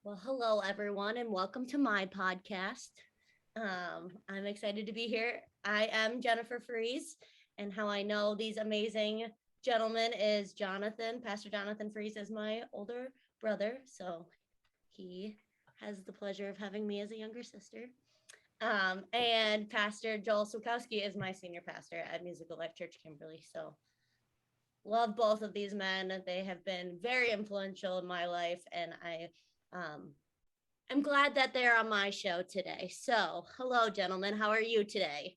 Well, hello, everyone, and welcome to my podcast. I'm excited to be here. I am Jennifer Fries, and how I know these amazing gentlemen is Jonathan. Pastor Jonathan Fries is my older brother, so he has the pleasure of having me as a younger sister. And Pastor Joel Swakowski is my senior pastor at Musical Life Church Kimberly. So love both of these men. They have been very influential in my life, and um, I'm glad that they're on my show today. So, hello, gentlemen. How are you today?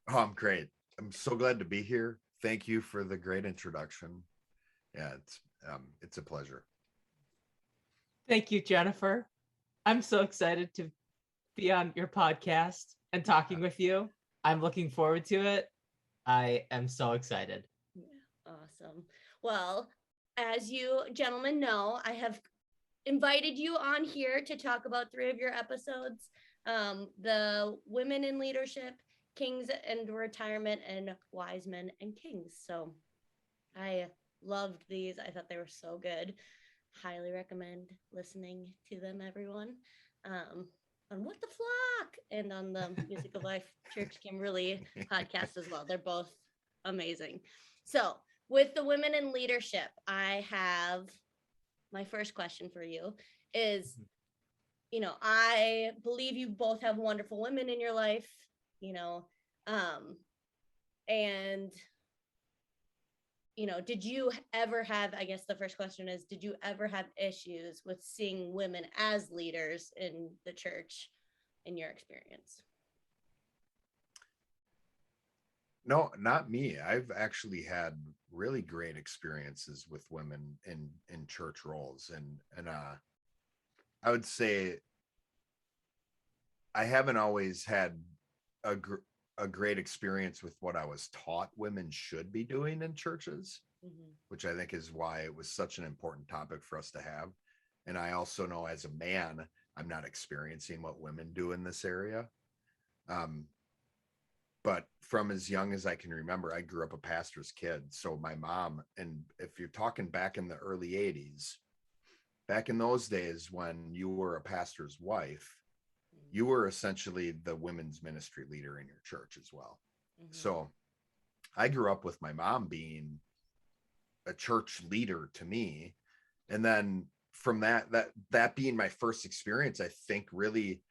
Oh, I'm great. I'm so glad to be here. Thank you for the great introduction. Yeah, it's a pleasure. Thank you, Jennifer. I'm so excited to be on your podcast and talking with you. I'm looking forward to it. I am so excited. Yeah, awesome. Well, as you gentlemen know, I have invited you on here to talk about three of your episodes, the Women in Leadership, Kings and Retirement, and Wise Men and Kings. So I loved these. I thought they were so good. Highly recommend listening to them, everyone. Um, on What the Flock and on the Music of Life Church Kimberly podcast as well. They're both amazing. So, with the Women in Leadership, I have my first question for you is, I believe you both have wonderful women in your life, you know, um, and did you ever have, I guess the first question is, did you ever have issues with seeing women as leaders in the church in your experience? No, not me. I've actually had really great experiences with women in church roles, and I would say I haven't always had a a great experience with what I was taught women should be doing in churches, Mm-hmm. which I think is why it was such an important topic for us to have. And I also know as a man, I'm not experiencing what women do in this area. Um, but from as young as I can remember, I grew up a pastor's kid. So my mom, and if you're talking back in the early 80s, back in those days when you were a pastor's wife, you were essentially the women's ministry leader in your church as well. Mm-hmm. So I grew up with my mom being a church leader to me. And then from that being my first experience, I think really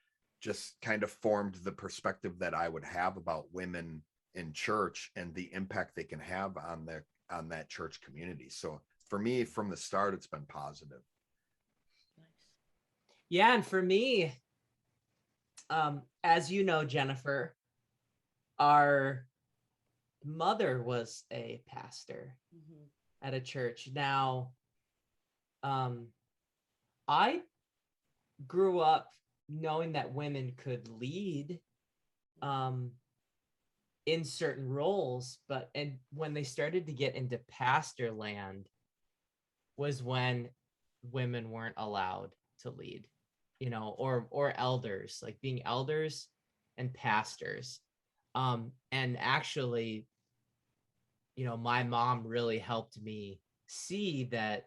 just kind of formed the perspective that I would have about women in church and the impact they can have on that church community. So for me, from the start, it's been positive. Nice. Yeah, and for me, as you know, Jennifer, our mother was a pastor Mm-hmm. at a church. Now, um, I grew up knowing that women could lead um, in certain roles, but and when they started to get into pastor land was when women weren't allowed to lead, or elders, like being elders and pastors. And actually, my mom really helped me see that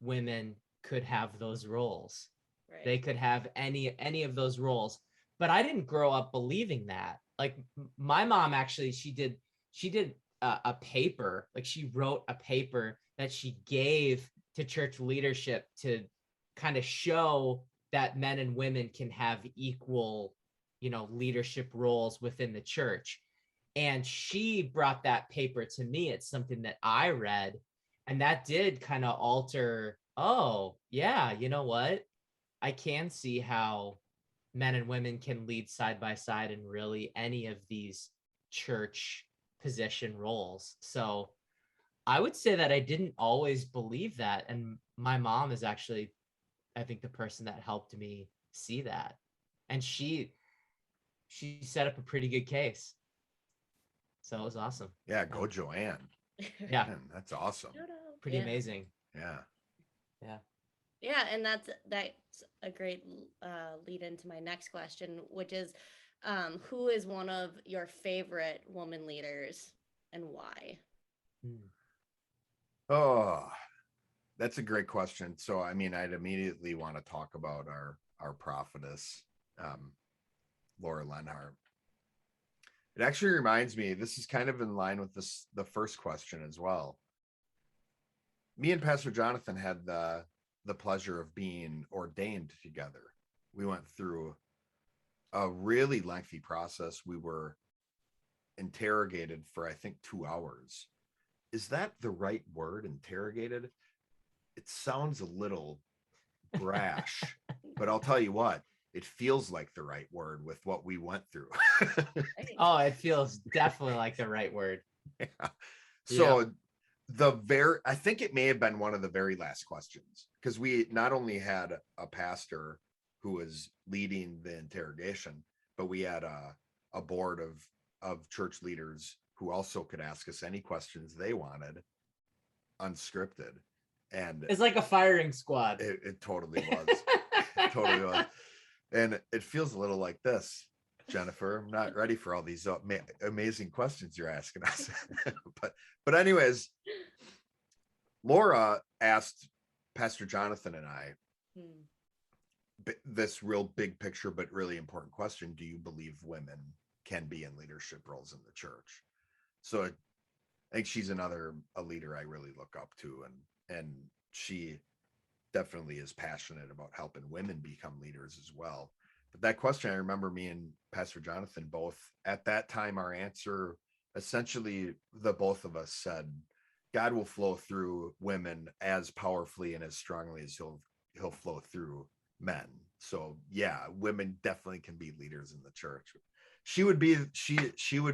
women could have those roles. Right. They could have any of those roles. But I didn't grow up believing that. Like my mom actually, she did a paper, like she wrote a paper that she gave to church leadership to kind of show that men and women can have equal, leadership roles within the church. And she brought that paper to me. It's something that I read, and that did kind of alter. Oh, yeah, you know what? I can see how men and women can lead side by side in really any of these church position roles. So I would say that I didn't always believe that. And my mom is actually, I think, the person that helped me see that. And she set up a pretty good case. So it was awesome. Yeah, Yeah. go Joanne. Yeah. Man, that's awesome. Shout out. Pretty Yeah. amazing. Yeah. Yeah. Yeah, and that's a great lead into my next question, which is, who is one of your favorite woman leaders and why? Mm. Oh, That's a great question. So, I mean, I'd immediately want to talk about our prophetess, um, Laura Lenhart. It actually reminds me, this is kind of in line with the first question as well. Me and Pastor Jonathan had the pleasure of being ordained together. We went through a really lengthy process. We were interrogated for, I think, 2 hours. Is that the right word, interrogated? It sounds a little brash, but I'll tell you what, it feels like the right word with what we went through. Oh, it feels definitely like the right word. Yeah. So I think it may have been one of the very last questions, because we not only had a pastor who was leading the interrogation, but we had a board of church leaders who also could ask us any questions they wanted, unscripted. And It's like a firing squad. it totally was. It totally was. And it feels a little like this. Jennifer, I'm not ready for all these amazing questions you're asking us. but anyways, Laura asked Pastor Jonathan and I this real big picture but really important question: do you believe women can be in leadership roles in the church? So I think she's a leader I really look up to, and she definitely is passionate about helping women become leaders as well. But that question, I remember me and Pastor Jonathan both at that time, our answer essentially, the both of us said, God will flow through women as powerfully and as strongly as he'll flow through men. So yeah, women definitely can be leaders in the church. She would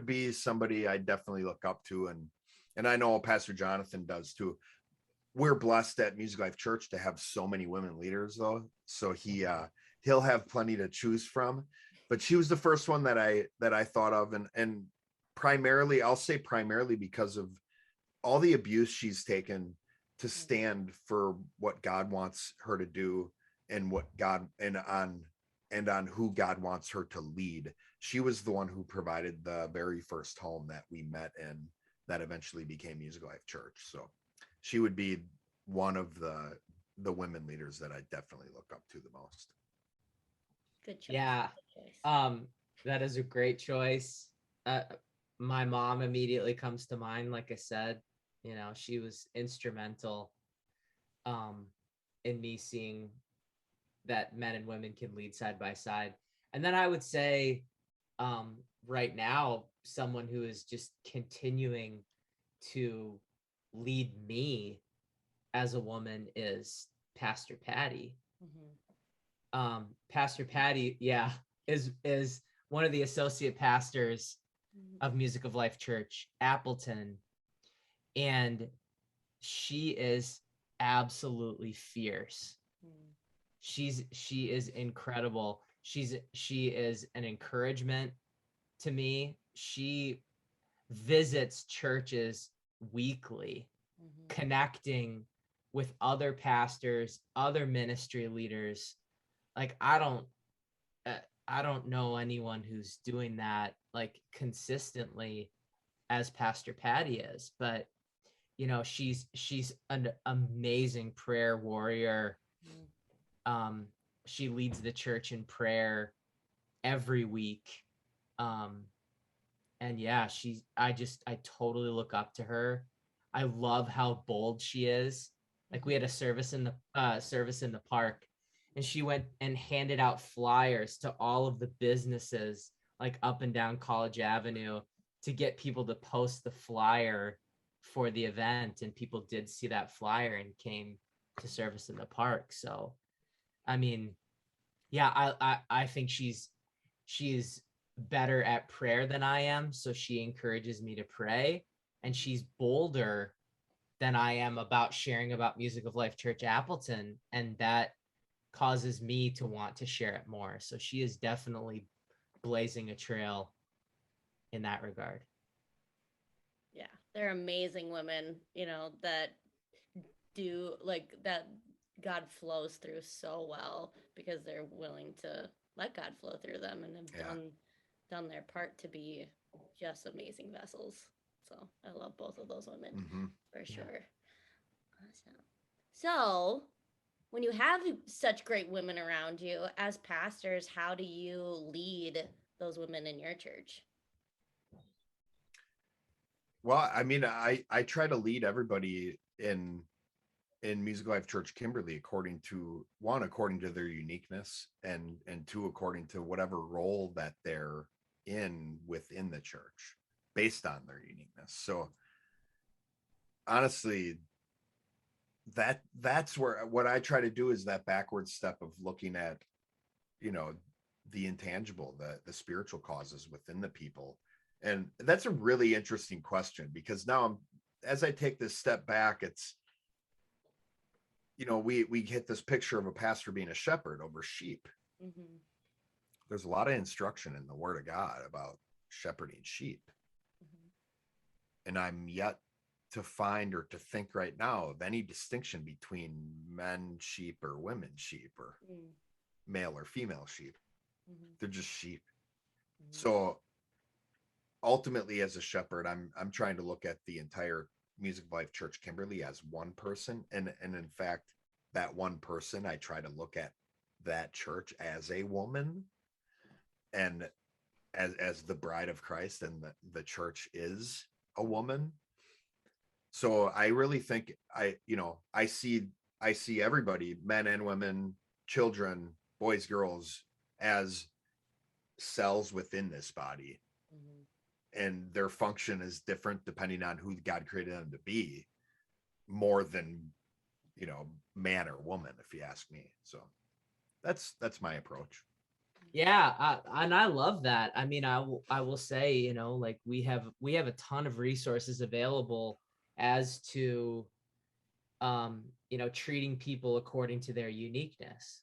be somebody I definitely look up to, and I know Pastor Jonathan does too. We're blessed at Music Life Church to have so many women leaders, though, so he'll have plenty to choose from. But she was the first one that I thought of, and primarily, I'll say primarily because of all the abuse she's taken to stand for what God wants her to do, and what God and on who God wants her to lead. She was the one who provided the very first home that we met in, that eventually became Music Life Church. So she would be one of the women leaders that I definitely look up to the most. Good choice. Yeah. Good choice. That is a great choice. My mom immediately comes to mind. Like I said, she was instrumental in me seeing that men and women can lead side by side. And then I would say right now, someone who is just continuing to lead me as a woman is Pastor Patty. Pastor Patty, is one of the associate pastors of Music of Life Church, Appleton. And she is absolutely fierce. She is incredible. She is an encouragement to me. She visits churches weekly, connecting with other pastors, other ministry leaders. Like I don't know anyone who's doing that like consistently as Pastor Patty is, but she's an amazing prayer warrior. She leads the church in prayer every week. And yeah, I totally look up to her. I love how bold she is. Like we had a service in the park, and she went and handed out flyers to all of the businesses like up and down College Avenue to get people to post the flyer for the event. And people did see that flyer and came to service in the park. So, I mean, yeah, I think she's better at prayer than I am. So she encourages me to pray, and she's bolder than I am about sharing about Music of Life Church Appleton. And that causes me to want to share it more. So she is definitely blazing a trail in that regard. Yeah, they're amazing women, that do like that. God flows through so well because they're willing to let God flow through them and have done their part to be just amazing vessels. So I love both of those women for sure. Awesome. So, when you have such great women around you as pastors, how do you lead those women in your church? Well, I mean, I try to lead everybody in Music Life Church Kimberly according to their uniqueness, and two, according to whatever role that they're in within the church based on their uniqueness. So honestly, that's where what I try to do is that backward step of looking at, you know, the intangible, the spiritual causes within the people. And that's a really interesting question, because now as I take this step back, it's, we get this picture of a pastor being a shepherd over sheep. Mm-hmm. There's a lot of instruction in the Word of God about shepherding sheep. Mm-hmm. And I'm yet to find or to think right now of any distinction between men sheep or women sheep, or male or female sheep. Mm-hmm. They're just sheep. Mm-hmm. So ultimately, as a shepherd, I'm trying to look at the entire Music Life Church Kimberly as one person. And in fact, that one person, I try to look at that church as a woman, and as the bride of Christ, and the church is a woman. So I really think I see everybody, men and women, children, boys, girls, as cells within this body. Mm-hmm. And their function is different depending on who God created them to be, more than, man or woman, if you ask me. So that's my approach. Yeah, and I love that. I mean, I will say, like we have a ton of resources available as to treating people according to their uniqueness.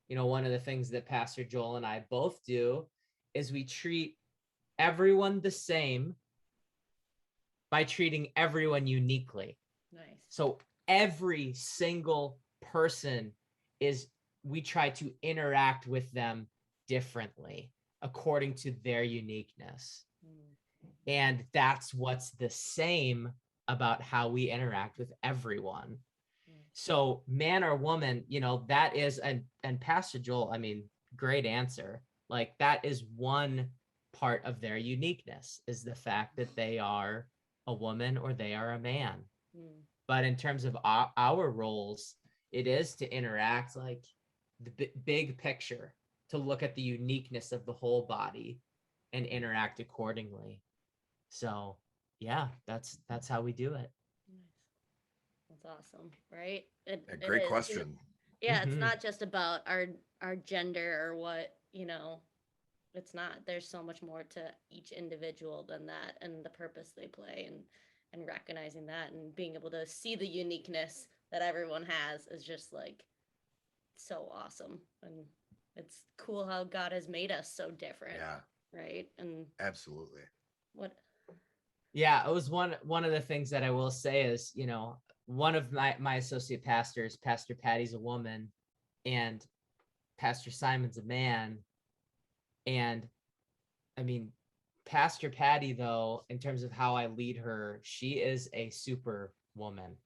One of the things that Pastor Joel and I both do is we treat everyone the same by treating everyone uniquely. Nice. So every single person we try to interact with them differently according to their uniqueness. And that's what's the same about how we interact with everyone. So man or woman, that is, and Pastor Joel, I mean, great answer. Like that is one part of their uniqueness, is the fact that they are a woman or they are a man. But in terms of our roles, it is to interact like the big picture, to look at the uniqueness of the whole body and interact accordingly. So yeah, that's how we do it. That's awesome, right? Great question. Yeah, it's not just about our gender or what, it's not. There's so much more to each individual than that, and the purpose they play, and recognizing that and being able to see the uniqueness that everyone has is just like so awesome. And it's cool how God has made us so different. Yeah. Right? And absolutely. What Yeah, it was one of the things that I will say is, one of my associate pastors, Pastor Patty's a woman, and Pastor Simon's a man. And I mean, Pastor Patty, though, in terms of how I lead her, she is a super woman.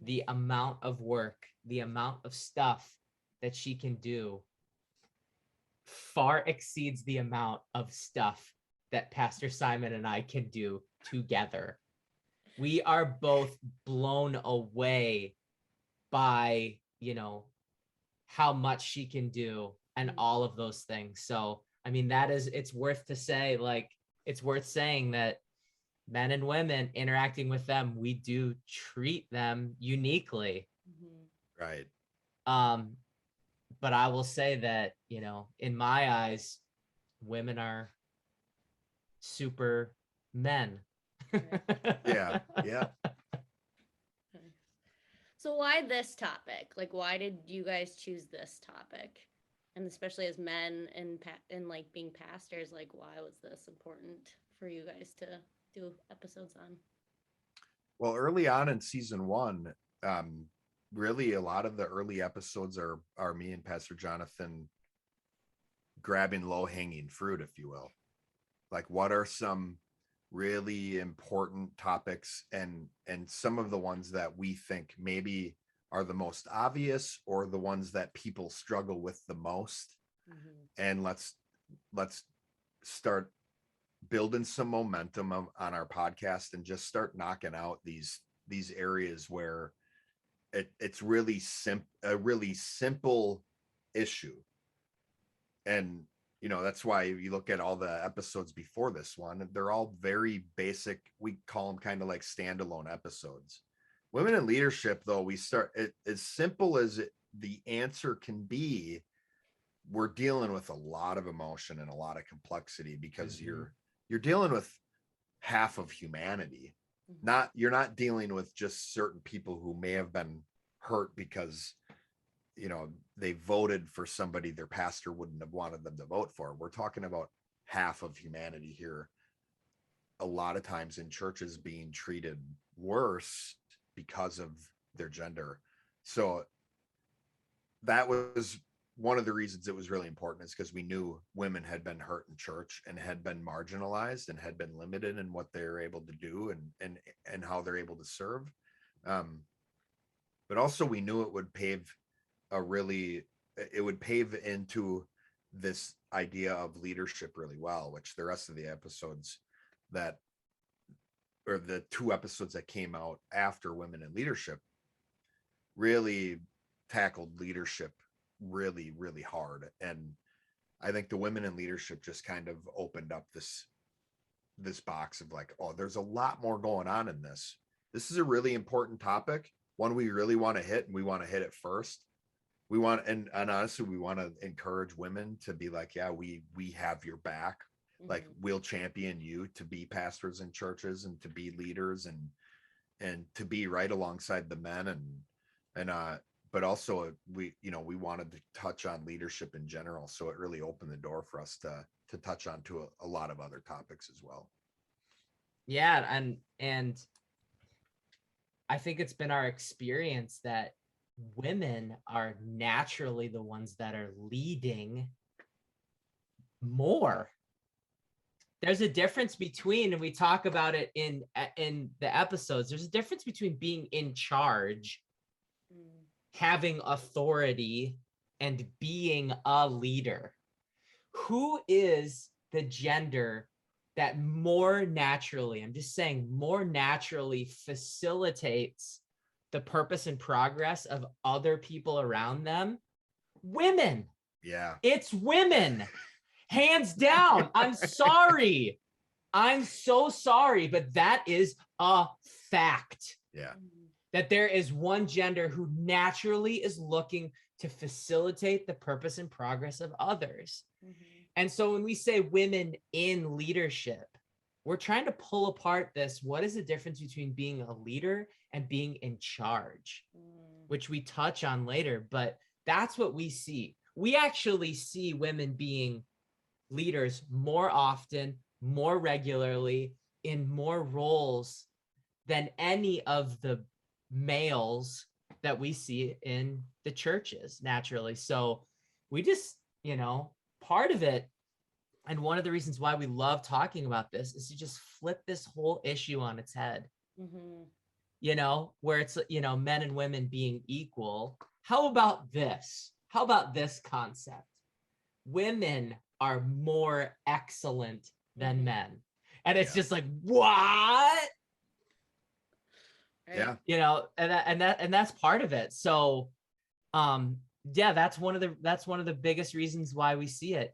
The amount of work, the amount of stuff that she can do far exceeds the amount of stuff that Pastor Simon and I can do together. We are both blown away by, how much she can do and all of those things. So, I mean, it's worth saying that men and women interacting with them, we do treat them uniquely. Right. But I will say that, in my eyes, women are super men. Yeah. Yeah. So why this topic? Like, why did you guys choose this topic? And especially as men and like being pastors, like why was this important for you guys to do episodes on? Well, early on in season 1, really a lot of the early episodes are me and Pastor Jonathan grabbing low-hanging fruit, if you will. Like, what are some really important topics, and some of the ones that we think maybe are the most obvious or the ones that people struggle with the most. And let's start building some momentum on our podcast and just start knocking out these areas where it's really a really simple issue. And that's why you look at all the episodes before this one, they're all very basic. We call them kind of like standalone episodes. Women in leadership, though, we start as simple as the answer can be. We're dealing with a lot of emotion and a lot of complexity because you're dealing with half of humanity. You're not dealing with just certain people who may have been hurt because they voted for somebody their pastor wouldn't have wanted them to vote for. We're talking about half of humanity here. A lot of times in churches being treated worse because of their gender. So that was one of the reasons it was really important, is because we knew women had been hurt in church and had been marginalized and had been limited in what they're able to do and how they're able to serve. But also we knew it would pave into this idea of leadership really well, which the rest of the episodes or the 2 episodes that came out after Women in Leadership really tackled leadership really, really hard. And I think the Women in Leadership just kind of opened up this box of like, oh, there's a lot more going on in this. This is a really important topic, one we really want to hit, and we want to hit it first. We want, and honestly, we want to encourage women to be like, yeah, we have your back. Like, we'll champion you to be pastors in churches and to be leaders and to be right alongside the men but also we wanted to touch on leadership in general. So it really opened the door for us to touch on to a lot of other topics as well. Yeah. And I think it's been our experience that women are naturally the ones that are leading more. There's a difference between, and we talk about it in the episodes, there's a difference between being in charge, having authority, and being a leader. Who is the gender that more naturally, I'm just saying, more naturally facilitates the purpose and progress of other people around them? Women. Yeah. It's women. Hands down. I'm sorry. I'm so sorry, but that is a fact. Yeah. That there is one gender who naturally is looking to facilitate the purpose and progress of others. And so when we say women in leadership, we're trying to pull apart this. What is the difference between being a leader and being in charge, which we touch on later, but that's what we see. We actually see women being leaders more often, more regularly, in more roles than any of the males that we see in the churches naturally. So we just, part of it, and one of the reasons why we love talking about this, is to just flip this whole issue on its head. Where it's, men and women being equal. How about this? How about this concept? Women are more excellent than men. And it's just like, what? Yeah. And that's part of it. So, that's one of the biggest reasons why we see it.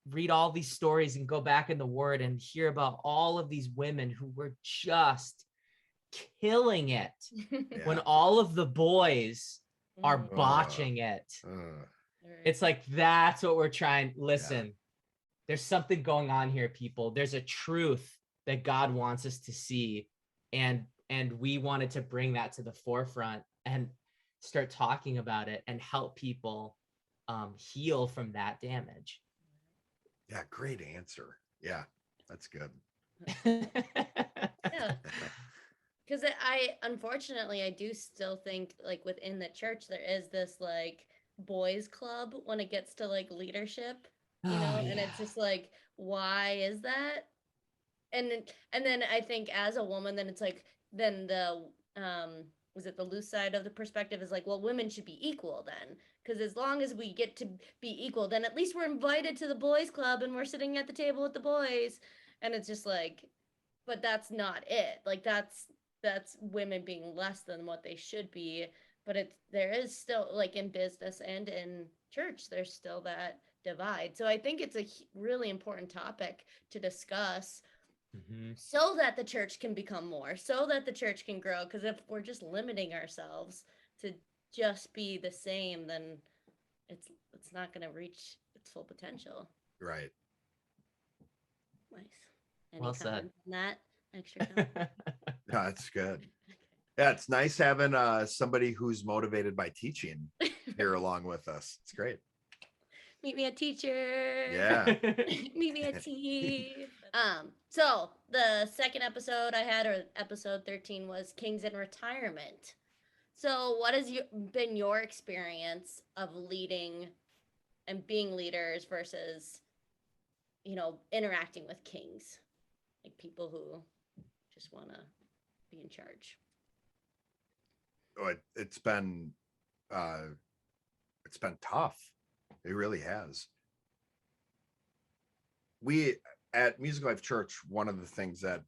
Read all these stories and go back in the Word and hear about all of these women who were just killing it when all of the boys are botching it. It's like, that's what we're trying. Listen, there's something going on here, people. There's a truth that God wants us to see. And we wanted to bring that to the forefront and start talking about it and help people heal from that damage. Yeah, great answer. Yeah, that's good. Yeah. Because unfortunately, I do still think, like, within the church, there is this, like, boys club when it gets to, like, leadership, and it's just like, why is that? And then I think as a woman, then it's like, then the was it the loose side of the perspective is like, well, women should be equal then, because as long as we get to be equal, then at least we're invited to the boys club and we're sitting at the table with the boys. And it's just like, but that's not it. Like that's women being less than what they should be. But there is still, like, in business and in church, there's still that divide. So I think it's a really important topic to discuss, so that the church can become more, so that the church can grow. Because if we're just limiting ourselves to just be the same, then it's not going to reach its full potential. Right. Nice. Any Well comments said. on that? Extra comment? No, that's good. Yeah, it's nice having somebody who's motivated by teaching here along with us. It's great. Meet me a teacher. Yeah. Meet me a tea. So the second episode I had, or episode 13, was Kings in Retirement. So what has been your experience of leading and being leaders versus, interacting with kings, like people who just want to be in charge? Oh, it's been tough. It really has. We at Music Life Church, one of the things that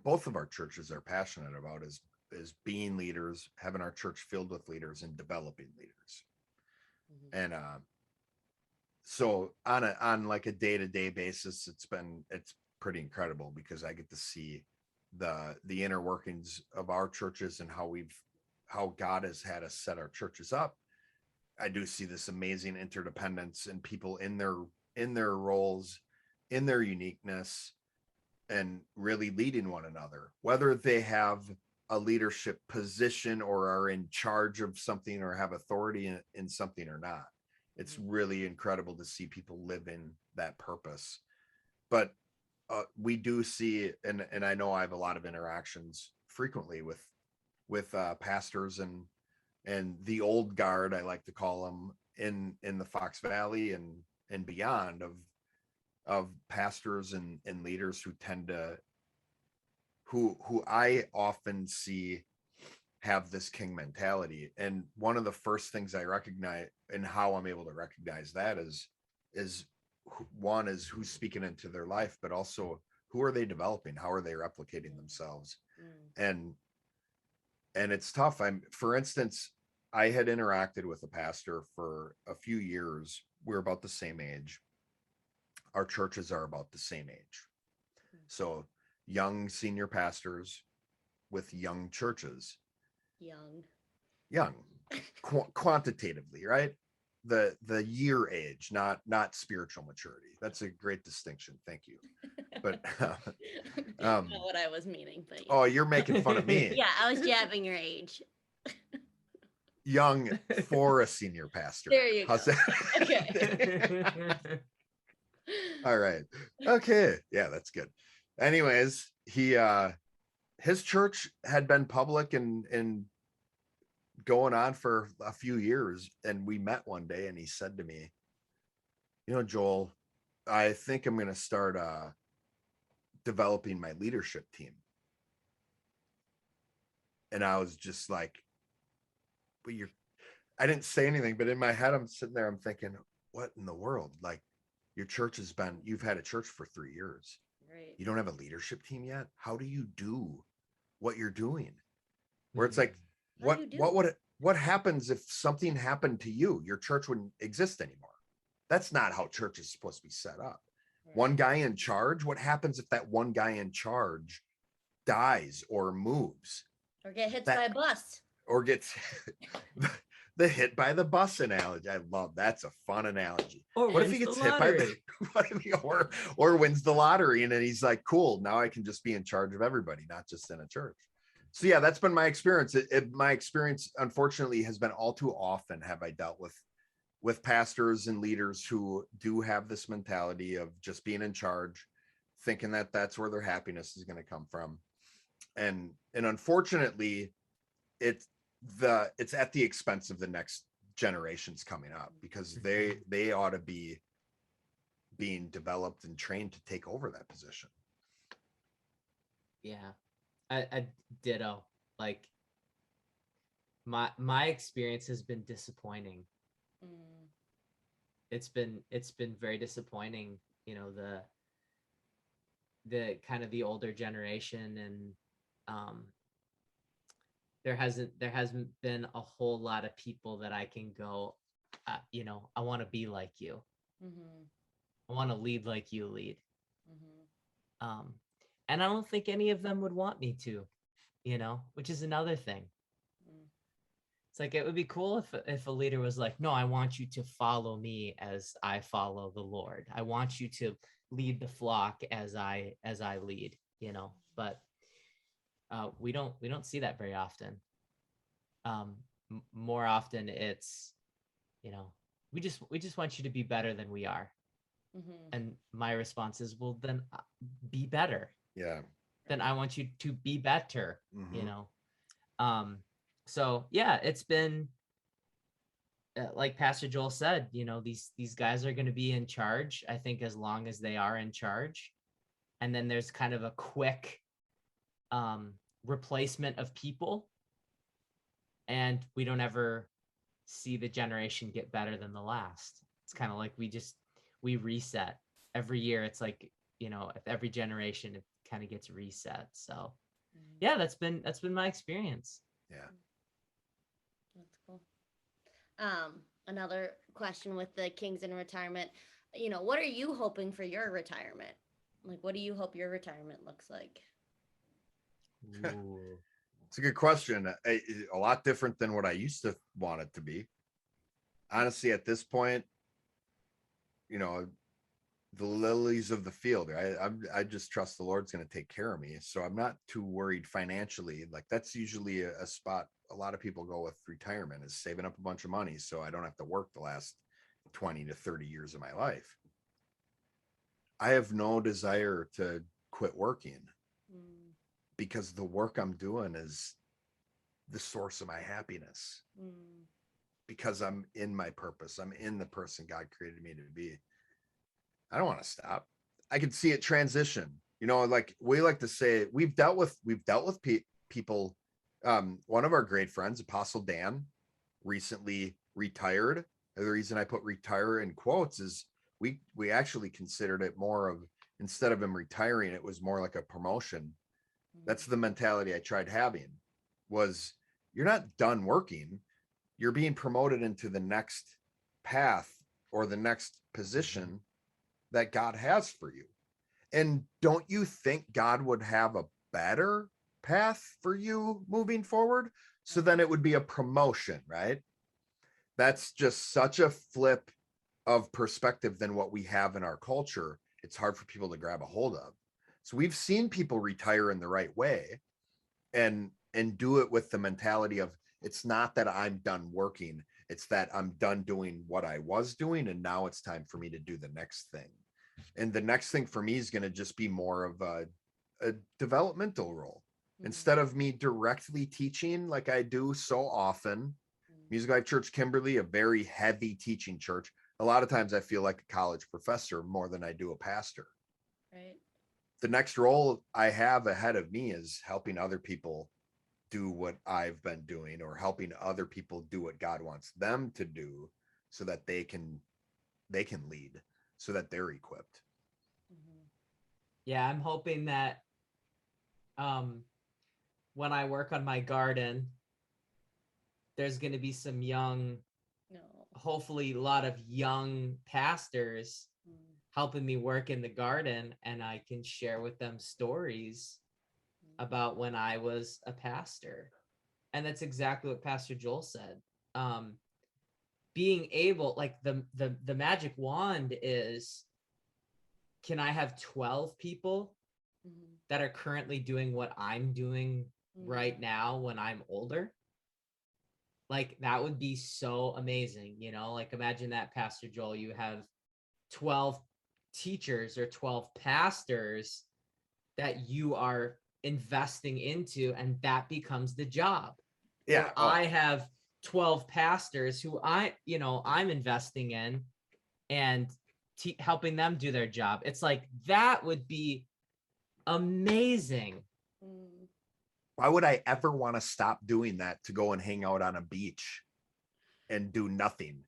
both of our churches are passionate about is being leaders, having our church filled with leaders, and developing leaders. And so on like a day-to-day basis, it's pretty incredible, because I get to see the inner workings of our churches and how God has had us set our churches up. I do see this amazing interdependence and people in their roles, in their uniqueness, and really leading one another, whether they have a leadership position or are in charge of something or have authority in something or not. It's really incredible to see people live in that purpose. But we do see, and I know I have a lot of interactions frequently with pastors and the old guard, I like to call them, in the Fox Valley and beyond, of pastors and leaders who tend to, who I often see have this king mentality. And one of the first things I recognize, and how I'm able to recognize that, is one is who's speaking into their life, but also who are they developing? How are they replicating themselves? And it's tough. For instance, I had interacted with a pastor for a few years. We're about the same age. Our churches are about the same age. So young senior pastors with young churches. Young, quantitatively, right? The year age, not spiritual maturity. That's a great distinction. Thank you. But not what I was meaning. But oh, you're making fun of me. Yeah, I was jabbing your age. Young for a senior pastor. There you How's go. that? Okay. All right. Okay. Yeah, that's good. Anyways, his church had been public and going on for a few years, and we met one day, and he said to me, Joel, I think I'm going to start developing my leadership team. And I was just like, but I didn't say anything, but in my head, I'm sitting there, I'm thinking, what in the world? Like, your church you've had a church for 3 years. Right. You don't have a leadership team yet. How do you do what you're doing? Where it's like, what happens if something happened to you? Your church wouldn't exist anymore. That's not how church is supposed to be set up. Right. One guy in charge. What happens if that one guy in charge dies or moves? Or get hit by a bus? Or gets the hit by the bus analogy. I love that's a fun analogy. Or what if he gets hit by or wins the lottery, and then he's like, cool, now I can just be in charge of everybody, not just in a church. So yeah, that's been my experience. My experience, unfortunately, has been all too often have I dealt with pastors and leaders who do have this mentality of just being in charge, thinking that that's where their happiness is going to come from. And unfortunately, it's at the expense of the next generations coming up, because they ought to be being developed and trained to take over that position. Yeah, I ditto. Like, my experience has been disappointing. Mm. It's been very disappointing, the kind of the older generation, and there hasn't been a whole lot of people that I can go, I want to be like you. Mm-hmm. I want to lead like you lead. Mm-hmm. And I don't think any of them would want me to, which is another thing. Mm. It's like, it would be cool if a leader was like, no, I want you to follow me as I follow the Lord. I want you to lead the flock as I lead, but we don't see that very often. More often it's, we just want you to be better than we are. Mm-hmm. And my response is, well, then be better. Yeah. Then I want you to be better, Mhm. So yeah, it's been, like Pastor Joel said, these guys are going to be in charge, I think, as long as they are in charge. And then there's kind of a quick replacement of people, and we don't ever see the generation get better than the last. It's kind of like we reset every year. It's like, every generation it kind of gets reset. So yeah, that's been my experience. Yeah. That's cool. Another question with the Kings in retirement. What are you hoping for your retirement? Like, what do you hope your retirement looks like? Ooh. It's a good question. A lot different than what I used to want it to be. Honestly, at this point, you know, the lilies of the field. I just trust the Lord's going to take care of me, so I'm not too worried financially. Like, that's usually a spot a lot of people go with retirement, is saving up a bunch of money so I don't have to work the last 20 to 30 years of my life. I have no desire to quit working Mm, because the work I'm doing is the source of my happiness, mm, because I'm in my purpose. I'm in the person God created me to be. I don't want to stop. I can see it transition. Like we like to say, we've dealt with people. One of our great friends, Apostle Dan, recently retired. The reason I put retire in quotes is we actually considered it more of, instead of him retiring, it was more like a promotion. That's the mentality I tried having, was you're not done working. You're being promoted into the next path or the next position that God has for you. And don't you think God would have a better path for you moving forward? So then it would be a promotion, right? That's just such a flip of perspective than what we have in our culture. It's hard for people to grab a hold of. So we've seen people retire in the right way and do it with the mentality of, it's not that I'm done working, it's that I'm done doing what I was doing and now it's time for me to do the next thing. And the next thing for me is going to just be more of a developmental role. Instead of me directly teaching like I do so often. Music Life Church Kimberly, a very heavy teaching church. A lot of times I feel like a college professor more than I do a pastor. right. The next role I have ahead of me is helping other people do what I've been doing, or helping other people do what God wants them to do, so that they can lead, so that they're equipped. Mm-hmm. Yeah, I'm hoping that um when I work on my garden, there's going to be some young, No. hopefully a lot of young pastors Mm, helping me work in the garden, and I can share with them stories about when I was a pastor. And that's exactly what Pastor Joel said. Um, Being able, like, the magic wand is, can I have 12 people mm-hmm. that are currently doing what I'm doing right now when I'm older? Like, that would be so amazing. Like, imagine that, Pastor Joel, you have 12 teachers or 12 pastors that you are investing into, and that becomes the job. Yeah. Or I have 12 pastors who I'm investing in and helping them do their job. It's like, that would be amazing. Mm. why would I ever want to stop doing that to go and hang out on a beach and do nothing?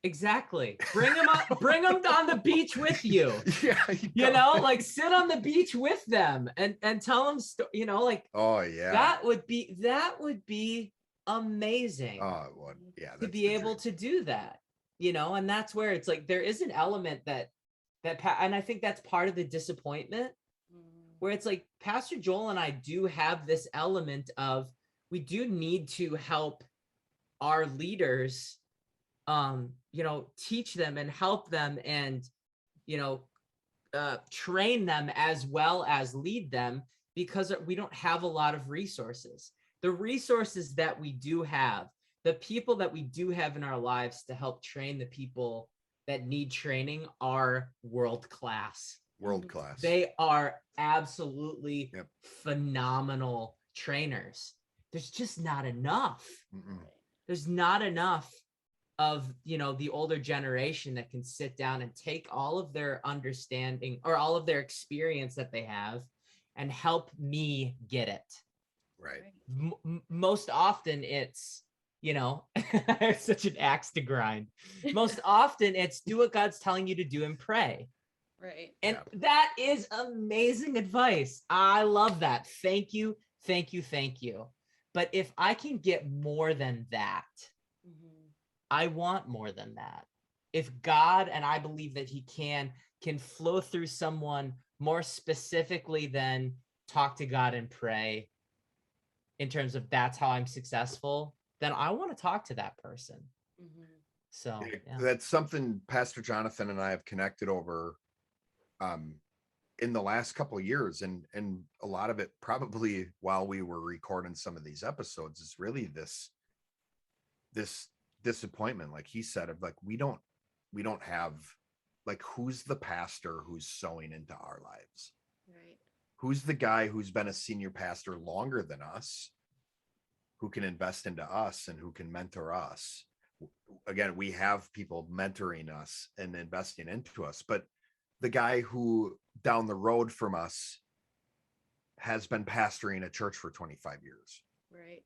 Exactly. Bring them up, bring them on the beach with you. Yeah, You know, like sit on the beach with them and tell them, you know, like oh yeah, that would be amazing. oh what? Yeah, To that's be the able dream. to do that, you know, and that's where it's like there is an element and I think that's part of the disappointment, where it's like Pastor Joel and I do have this element of we do need to help our leaders, you know, teach them and help them and, you know, train them as well as lead them, because we don't have a lot of resources. The resources that we do have, the people that we do have in our lives to help train the people that need training are world class. World class. They are absolutely Yep. phenomenal trainers. There's just not enough. Mm-mm. There's not enough of, you know, the older generation that can sit down and take all of their understanding or all of their experience that they have and help me get it. Right. Most often it's, you know, it's such an axe to grind. Most often it's do what God's telling you to do and pray. Right. And that is amazing advice. I love that. Thank you. Thank you. Thank you. But if I can get more than that, I want more than that. If God, and I believe that he can flow through someone more specifically than talk to God and pray in terms of that's how I'm successful, then I want to talk to that person. So yeah. That's something Pastor Jonathan and I have connected over in the last couple of years, and a lot of it probably while we were recording some of these episodes is really this disappointment, like he said, of like we don't have, like, who's the pastor who's sowing into our lives? Right. Who's the guy who's been a senior pastor longer than us, who can invest into us and who can mentor us? Again, we have people mentoring us and investing into us, but the guy who down the road from us has been pastoring a church for 25 years. Right.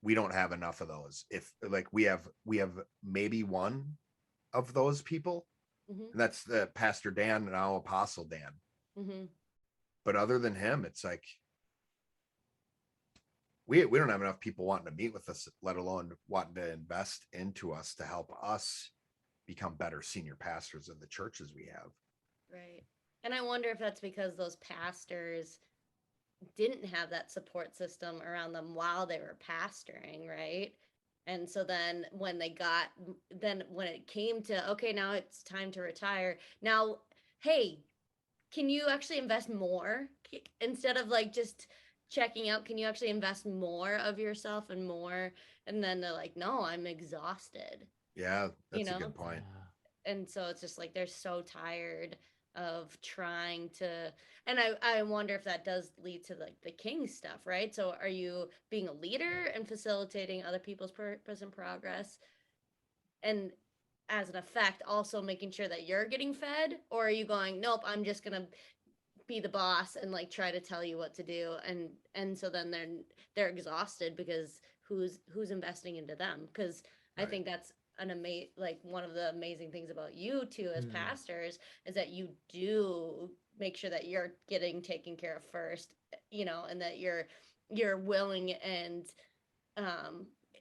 We don't have enough of those. If like we have maybe one of those people, and that's the Pastor Dan, and now Apostle Dan. But other than him, it's like we don't have enough people wanting to meet with us, let alone wanting to invest into us to help us become better senior pastors in the churches we have. Right. And I wonder if that's because those pastors didn't have that support system around them while they were pastoring, right? And so then when it came to, okay, now it's time to retire. Now, hey, can you actually invest more instead of like just checking out? Can you actually invest more of yourself and more? And then they're like, no, I'm exhausted. Yeah, that's You a know? good point. And so it's just like they're so tired of trying to, and I wonder if that does lead to like the king stuff, right? So are you being a leader and facilitating other people's purpose and progress, and as an effect also making sure that you're getting fed, or are you going, nope, I'm just gonna be the boss and like try to tell you what to do, and so then they're exhausted because who's investing into them? Because I think that's like one of the amazing things about you two as pastors is that you do make sure that you're getting taken care of first, you know, and that you're willing and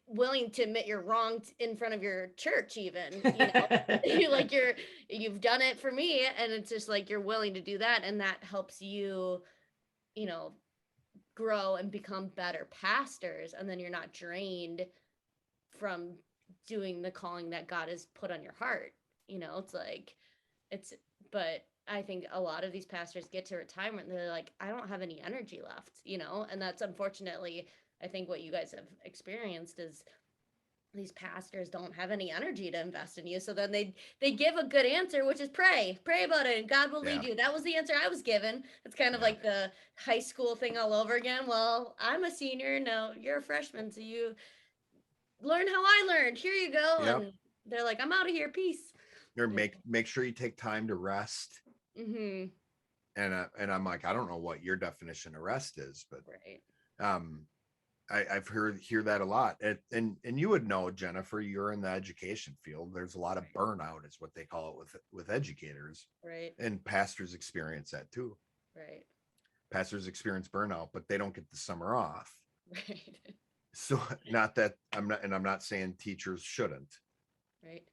willing to admit you're wrong in front of your church, even, you know. You've done it for me, and it's just like you're willing to do that, and that helps you, you know, grow and become better pastors, and then you're not drained from doing the calling that God has put on your heart. You know, it's like but I think a lot of these pastors get to retirement and they're like, I don't have any energy left, you know, and that's unfortunately, I think what you guys have experienced is these pastors don't have any energy to invest in you. So then they give a good answer, which is pray about it and God will lead you. That was the answer I was given. It's kind of like the high school thing all over again. Well, I'm a senior, no, you're a freshman, so you learn how I learned. Here you go. And they're like, I'm out of here. Peace. Or make sure you take time to rest. And I'm like, I don't know what your definition of rest is, but I've hear that a lot. And you would know, Jennifer, you're in the education field. There's a lot of burnout, is what they call it with educators. Right. And pastors experience that too. Right. Pastors experience burnout, but they don't get the summer off. Right. So not that I'm not saying teachers shouldn't. Right.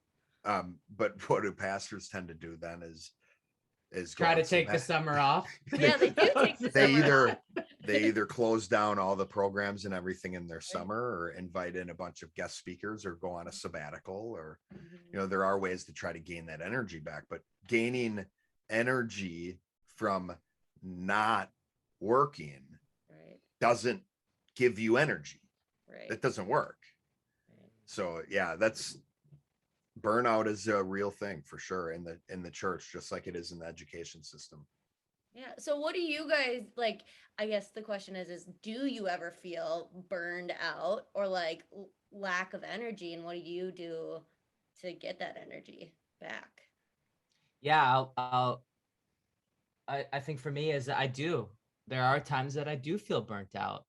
But what do pastors tend to do then is Try to take the summer off. Yeah, they do take the summer off. They either close down all the programs and everything in their summer, or invite in a bunch of guest speakers, or go on a sabbatical, or there are ways to try to gain that energy back. But gaining energy from not working doesn't give you energy. It doesn't work. So yeah, that's burnout is a real thing for sure in the church, just like it is in the education system. Yeah. So what do you guys like? I guess the question is do you ever feel burned out or like lack of energy, and what do you do to get that energy back? Yeah, I think for me is there are times that I do feel burnt out.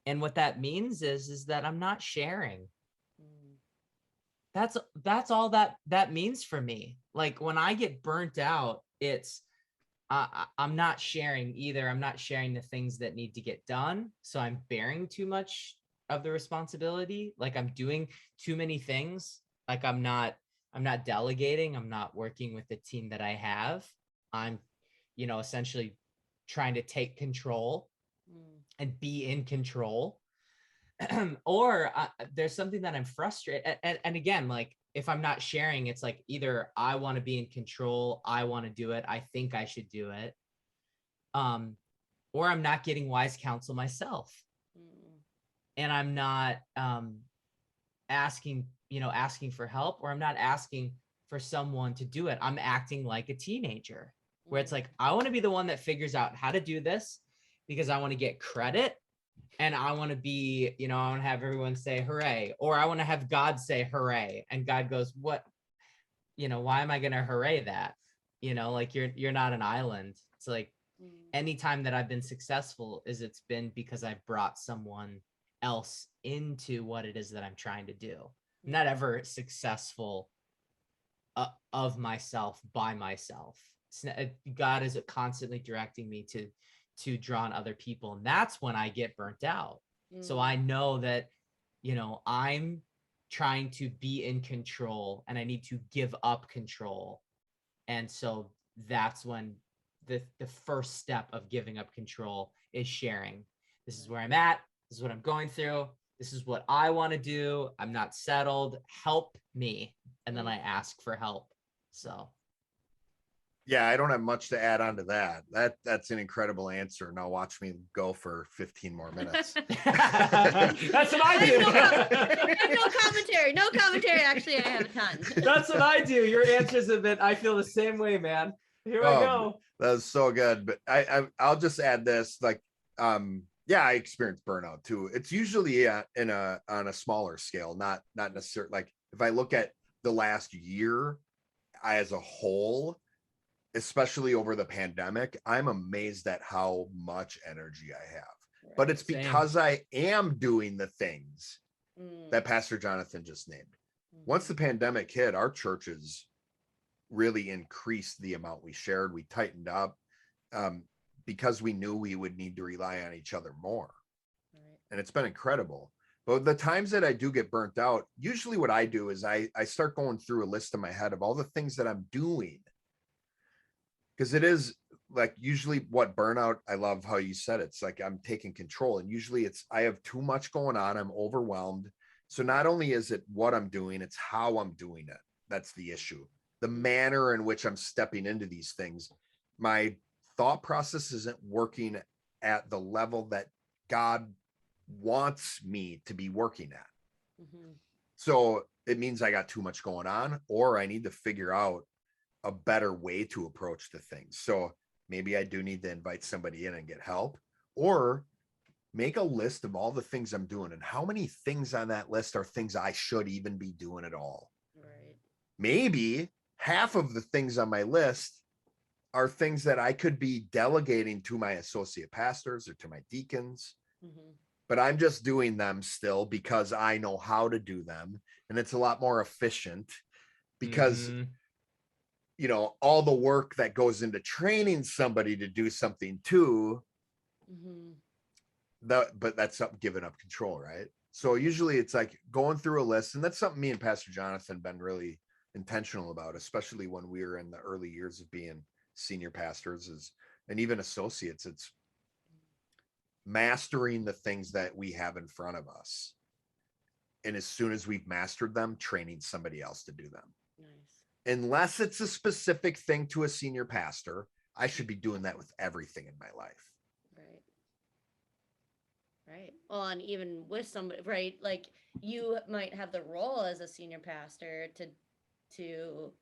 And what that means is that I'm not sharing. That's all that means for me. Like when I get burnt out, it's I'm not sharing either. I'm not sharing the things that need to get done. So I'm bearing too much of the responsibility. Like I'm doing too many things. Like I'm not delegating. I'm not working with the team that I have. I'm, essentially trying to take control and be in control. Or there's something that I'm frustrated. And again, like if I'm not sharing, it's like either I want to be in control, I want to do it, I think I should do it, or I'm not getting wise counsel myself, and I'm not asking for help, or I'm not asking for someone to do it. I'm acting like a teenager, where it's like I want to be the one that figures out how to do this because I want to get credit. And I want to be, I want to have everyone say hooray, or I want to have God say hooray. And God goes, what, why am I going to hooray that? Like you're not an island. It's like anytime that I've been successful it's been because I've brought someone else into what it is that I'm trying to do. I'm not ever successful of myself by myself. God is constantly directing me to draw on other people, and that's when I get burnt out. So I know that I'm trying to be in control and I need to give up control. And so that's when the first step of giving up control is sharing. This is where I'm at, this is what I'm going through, this is what I want to do, I'm not settled, help me. And then I ask for help. So yeah, I don't have much to add on to that. That's an incredible answer. Now watch me go for 15 more minutes. That's what I do. I have no commentary. Actually, I have a ton. That's what I do. Your answers have been, I feel the same way, man. Here I go. That was so good. But I'll just add this, like, yeah, I experienced burnout too. It's usually on a smaller scale, not necessarily like if I look at the last year as a whole, especially over the pandemic, I'm amazed at how much energy I have. Right. But it's because I am doing the things that Pastor Jonathan just named. Once the pandemic hit, our churches really increased the amount we shared. We tightened up because we knew we would need to rely on each other more. Right. And it's been incredible. But the times that I do get burnt out, usually what I do is I start going through a list in my head of all the things that I'm doing. Because it is like usually what burnout, I love how you said it. It's like I'm taking control, and usually it's I have too much going on. I'm overwhelmed. So not only is it what I'm doing, it's how I'm doing it. That's the issue. The manner in which I'm stepping into these things. My thought process isn't working at the level that God wants me to be working at. So it means I got too much going on, or I need to figure out a better way to approach the things. So maybe I do need to invite somebody in and get help, or make a list of all the things I'm doing and how many things on that list are things I should even be doing at all. Right. Maybe half of the things on my list are things that I could be delegating to my associate pastors or to my deacons, but I'm just doing them still because I know how to do them. And it's a lot more efficient because, all the work that goes into training somebody to do something too, but that's something giving up control, right? So usually it's like going through a list, and that's something me and Pastor Jonathan been really intentional about, especially when we were in the early years of being senior pastors and even associates. It's mastering the things that we have in front of us. And as soon as we've mastered them, training somebody else to do them. Nice. Unless it's a specific thing to a senior pastor, I should be doing that with everything in my life. Right. Well, and even with somebody, right? Like you might have the role as a senior pastor to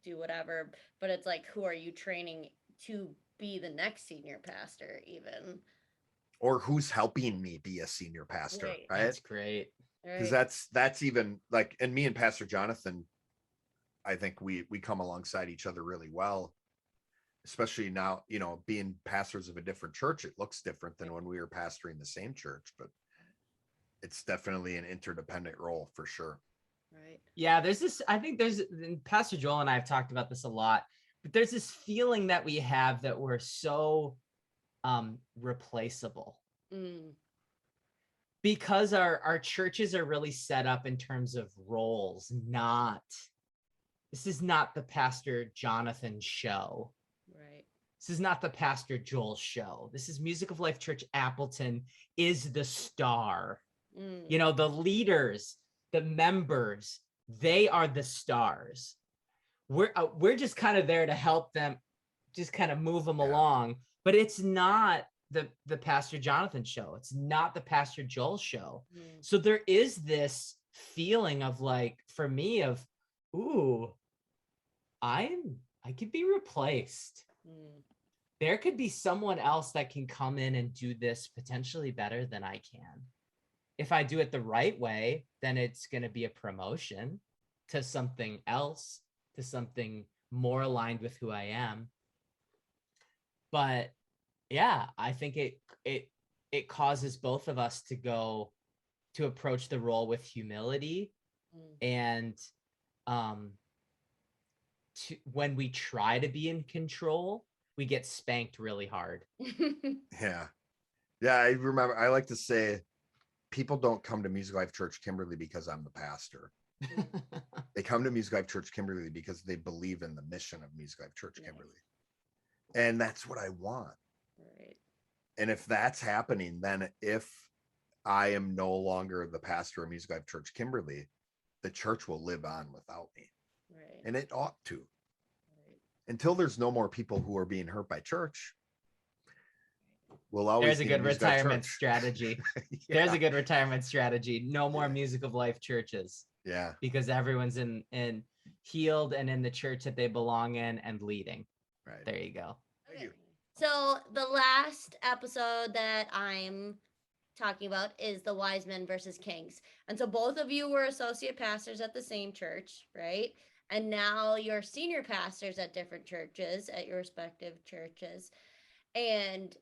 do whatever, but it's like, who are you training to be the next senior pastor even? Or who's helping me be a senior pastor, right? That's great. Because that's even like, and me and Pastor Jonathan, I think we come alongside each other really well, especially now, being pastors of a different church. It looks different than when we were pastoring the same church, but it's definitely an interdependent role for sure. Right. Yeah, I think Pastor Joel and I have talked about this a lot, but there's this feeling that we have that we're so replaceable. Because our churches are really set up in terms of roles. This is not the Pastor Jonathan show. Right. This is not the Pastor Joel show. This is Music of Life Church Appleton is the star. The leaders, the members, they are the stars. We're just kind of there to help them, just kind of move them along. But it's not the Pastor Jonathan show. It's not the Pastor Joel show. So there is this feeling of like, for me, of, ooh, I could be replaced. There could be someone else that can come in and do this potentially better than I can. If I do it the right way, then it's going to be a promotion to something else, to something more aligned with who I am. But yeah, I think it causes both of us to approach the role with humility, and when we try to be in control, we get spanked really hard. Yeah. I remember, I like to say, people don't come to Music Life Church Kimberly because I'm the pastor. They come to Music Life Church Kimberly because they believe in the mission of Music Life Church Kimberly. And that's what I want. Right. And if that's happening, then if I am no longer the pastor of Music Life Church Kimberly, the church will live on without me. Right. And it ought to. Right. Until there's no more people who are being hurt by church, we'll always. There's a good retirement strategy. There's a good retirement strategy. No more Music of Life churches. Yeah. Because everyone's in healed and in the church that they belong in and leading. Right. There you go. Thank you. So the last episode that I'm talking about is the wise men versus kings. And so both of you were associate pastors at the same church, right? And now you're senior pastors at different churches, at your respective churches. And,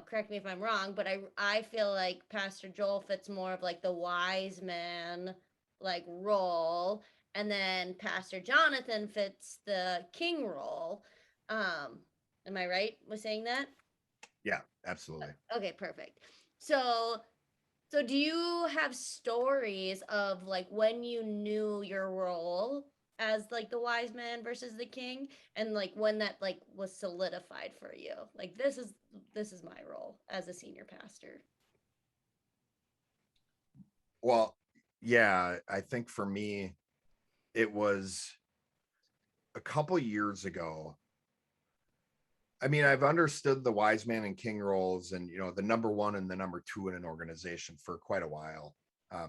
correct me if I'm wrong, but I feel like Pastor Joel fits more of like the wise man like role. And then Pastor Jonathan fits the king role. Am I right with saying that? Yeah, absolutely. Okay, perfect. So do you have stories of like when you knew your role as like the wise man versus the king, and like when that like was solidified for you? Like this is my role as a senior pastor. Well, yeah, I think for me, it was a couple years ago. I mean, I've understood the wise man and king roles and, the number one and the number two in an organization for quite a while. I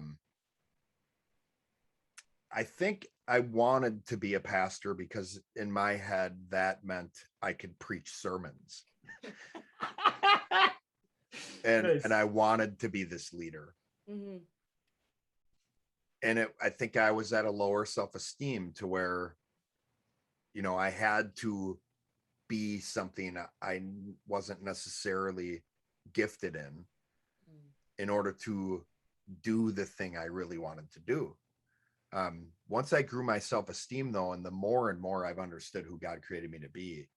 think I wanted to be a pastor because in my head, that meant I could preach sermons. and I wanted to be this leader. Mm-hmm. And I think I was at a lower self-esteem to where, I had to be something I wasn't necessarily gifted in order to do the thing I really wanted to do. Once I grew my self-esteem though, and the more and more I've understood who God created me to be,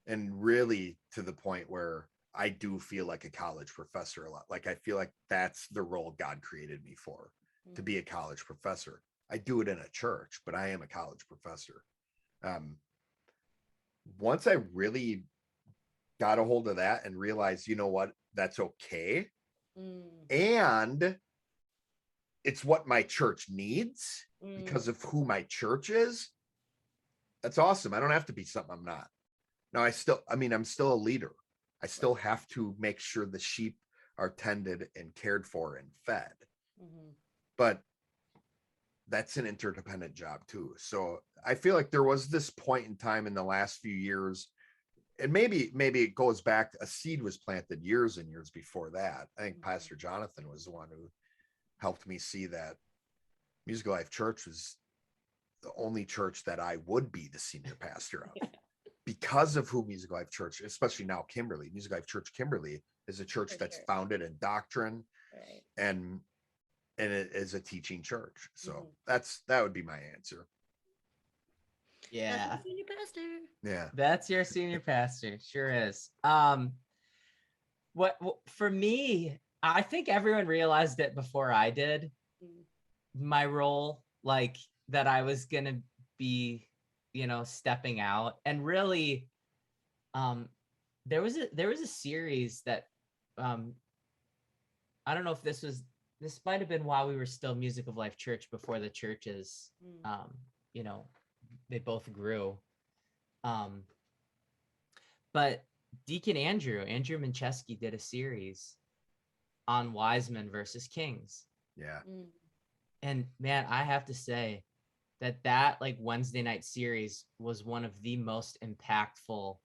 and really to the point where I do feel like a college professor a lot. Like I feel like that's the role God created me for, to be a college professor. I do it in a church, but I am a college professor. Once I really got a hold of that and realized, you know what, that's okay. And it's what my church needs because of who my church is. That's awesome. I don't have to be something I'm not. Now, I'm still a leader. I still have to make sure the sheep are tended and cared for and fed. But that's an interdependent job too. So I feel like there was this point in time in the last few years, and maybe it goes back, a seed was planted years and years before that. I think Pastor Jonathan was the one who helped me see that Musical Life Church was the only church that I would be the senior pastor of. Because of who Musical Life Church, especially now Kimberly, Musical Life Church Kimberly is a church that's founded in doctrine, and it is a teaching church. So that would be my answer. Yeah. That's your senior pastor. Yeah. That's your senior pastor. Sure is. What for me, I think everyone realized it before I did. My role, like that I was gonna be, stepping out. And really, there was a series that I don't know if this might have been while we were still Music of Life Church, before the churches they both grew. But Deacon Andrew Mincheski did a series on wise men versus kings. Yeah. And man, I have to say that like Wednesday night series was one of the most impactful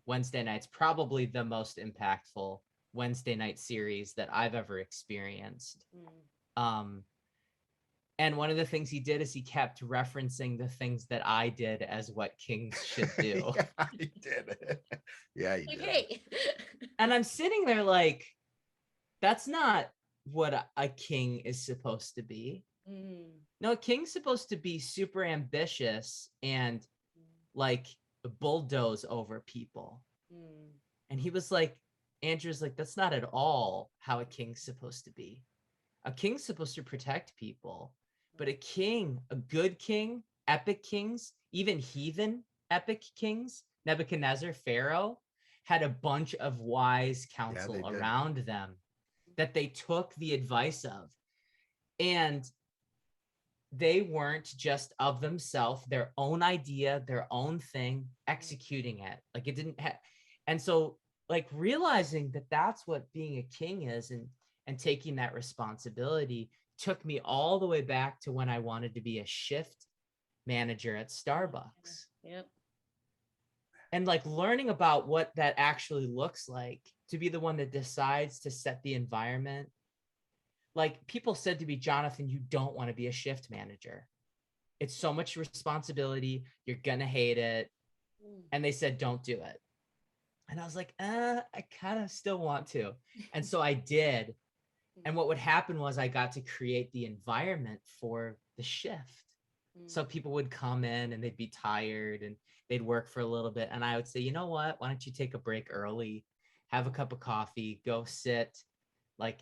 Wednesday nights, probably the most impactful Wednesday night series that I've ever experienced. And one of the things he did is he kept referencing the things that I did as what kings should do. Yeah, he did. Yeah, he did. Hey. And I'm sitting there like, that's not what a king is supposed to be. No, a king's supposed to be super ambitious and like bulldoze over people. And he was like, Andrew's like, that's not at all how a king's supposed to be. A king's supposed to protect people. But a good king, epic kings, even heathen epic kings, Nebuchadnezzar, Pharaoh, had a bunch of wise counsel around them that they took the advice of. And they weren't just of themselves, their own idea, their own thing, executing it. Like it didn't have. And so like realizing that that's what being a king is, and taking that responsibility took me all the way back to when I wanted to be a shift manager at Starbucks. Yep. And like learning about what that actually looks like, to be the one that decides to set the environment. Like people said to me, Jonathan, you don't want to be a shift manager. It's so much responsibility. You're going to hate it. And they said, don't do it. And I was like, I kind of still want to. And so I did. And what would happen was I got to create the environment for the shift. So people would come in and they'd be tired and they'd work for a little bit. And I would say, you know what? Why don't you take a break early, have a cup of coffee, go sit, like,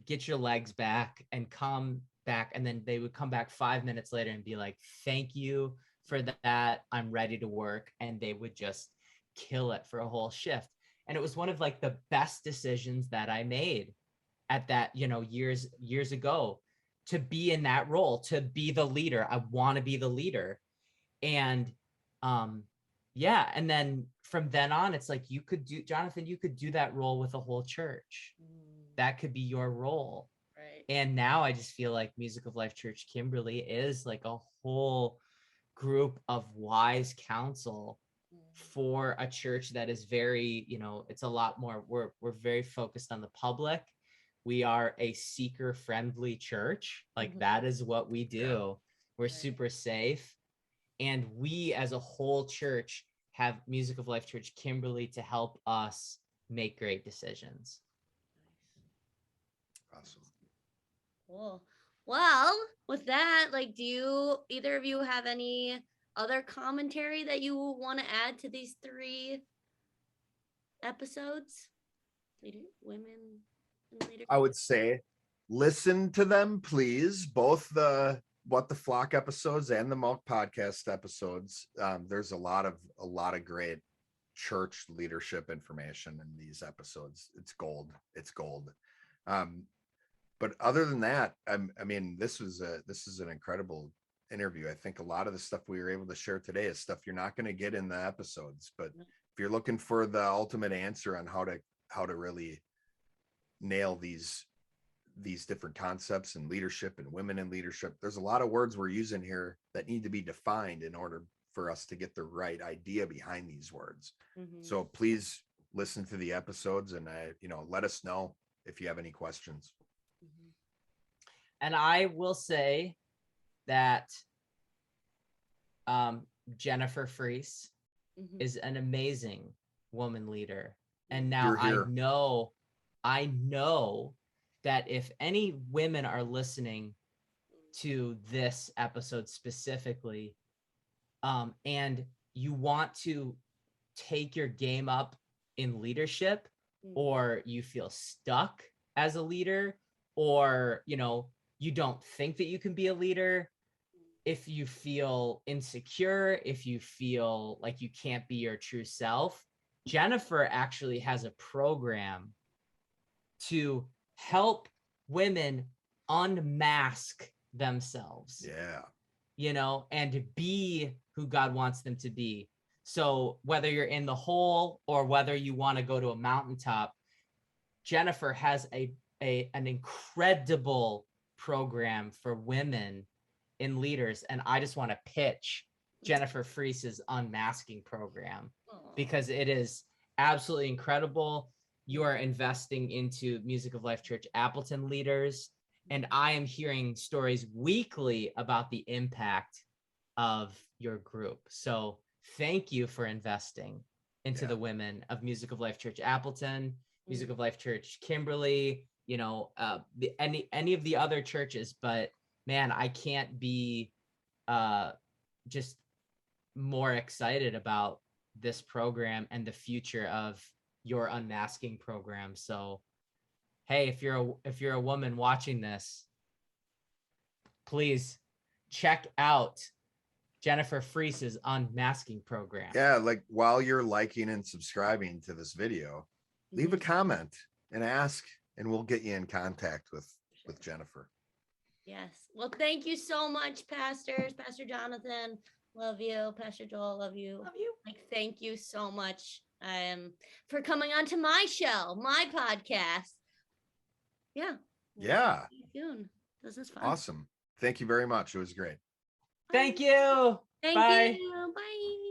get your legs back and come back. And then they would come back 5 minutes later and be like, thank you for that. I'm ready to work. And they would just kill it for a whole shift. And it was one of like the best decisions that I made at that, years ago, to be in that role, to be the leader. I want to be the leader. And and then from then on, it's like, Jonathan, you could do that role with a whole church. That could be your role. Right. And now I just feel like Music of Life Church Kimberly is like a whole group of wise counsel for a church that is very, it's a lot more, we're very focused on the public. We are a seeker friendly church. Like that is what we do. We're super safe. And we as a whole church have Music of Life Church Kimberly to help us make great decisions. Awesome. Cool. Well, with that, like, do you either of you have any other commentary that you want to add to these 3 episodes? Women in leadership. I would say listen to them, please. Both the What the Flock episodes and the Milk podcast episodes. There's a lot of great church leadership information in these episodes. It's gold. It's gold. But other than that, I mean, this is an incredible interview. I think a lot of the stuff we were able to share today is stuff you're not going to get in the episodes. But if you're looking for the ultimate answer on how to really nail these different concepts and leadership and women in leadership, there's a lot of words we're using here that need to be defined in order for us to get the right idea behind these words. So please listen to the episodes and let us know if you have any questions. And I will say that Jennifer Fries is an amazing woman leader. And now I know that if any women are listening to this episode specifically, and you want to take your game up in leadership, or you feel stuck as a leader, or you don't think that you can be a leader, if you feel insecure, if you feel like you can't be your true self, Jennifer actually has a program to help women unmask themselves. And be who God wants them to be. So whether you're in the hole or whether you want to go to a mountaintop, Jennifer has an incredible program for women in leaders. And I just want to pitch Jennifer Fries's unmasking program because it is absolutely incredible. You are investing into Music of Life Church Appleton leaders, and I am hearing stories weekly about the impact of your group. So thank you for investing into the women of Music of Life Church Appleton, Music of Life Church Kimberly, any of the other churches. But man, I can't be just more excited about this program and the future of your unmasking program. So hey, if you're a woman watching this, please check out Jennifer Fries's unmasking program. Yeah, like while you're liking and subscribing to this video, leave a comment and ask, and we'll get you in contact with Jennifer. Yes. Well, thank you so much, pastors. Pastor Jonathan, love you. Pastor Joel, love you. Love you. Like, thank you so much for coming on to my show, my podcast. Yeah. Yeah. See you soon. This is fun. Awesome. Thank you very much. It was great. Thank you. Thank Bye. you. Bye.